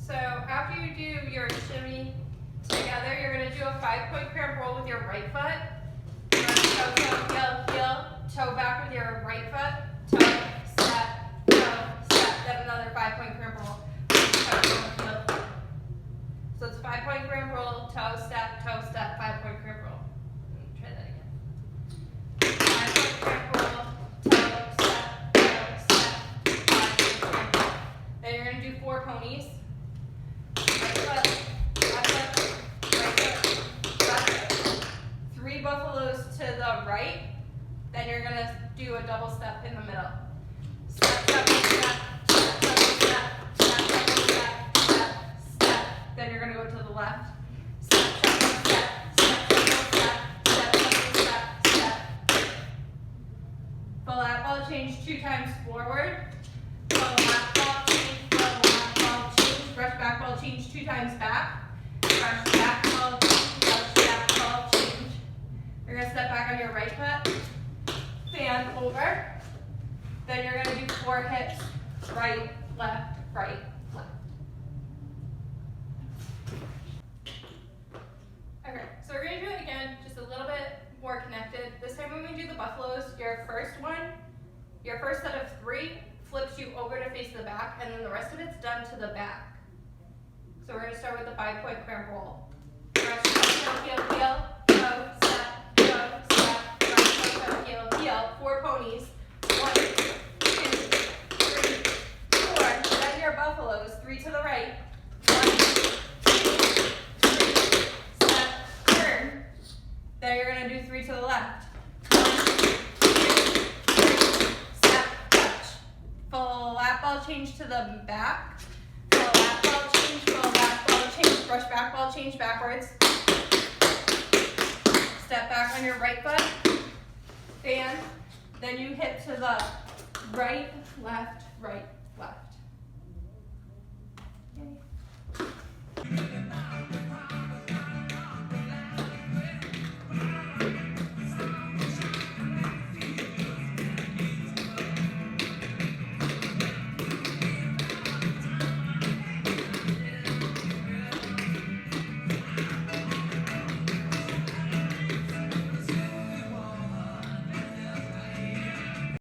So after you do your shimmy together, you're going to do a 5-point cramp roll with your right foot. Toe, toe, heel, heel, toe back with your right foot, toe, step, then another 5-point cramp roll. Toe, toe, heel. So it's 5-point cramp roll, toe, step, 5-point cramp roll. Try that again. 5-point cramp roll, toe, step, 5-point cramp roll. Then you're going to do 4 ponies. Right foot, left foot, right foot, left foot. 3 buffaloes to the right. Then you're going to do a double step in the middle. Step, step, step, step, step, step, step, step, step, step. Then you're going to go to the left. Step, step, step, step, step, step, step, step, step. Full lap ball change 2 times forward. Full lap ball change, full lap ball change. Brush back ball change 2 times back. Brush back ball change, brush back ball change. You're going to step back on your right foot. Fan over. Then you're going to do 4 hips. Right, left, right, left. Okay, so we're going to do it again, just a little bit more connected. This time when we do the buffaloes, your first set of 3 flips you over to face the back, and then the rest of it's done to the back. So we're going to start with the 5-point cramp roll. Brush, toe, heel, heel, toe, step, right, toe, heel, heel. 4 ponies. 1, 2, 3, 4. Then your buffaloes. 3 to the right. 1, 2, 3. Step, turn. Then you're going to do 3 to the left. 1, 2, 3. Step, touch. Full lap ball change to the back. Full lap ball change, full lap ball change. Brush back ball change backwards. Step back on your right foot. Fan. Then you hip to the right, left, left.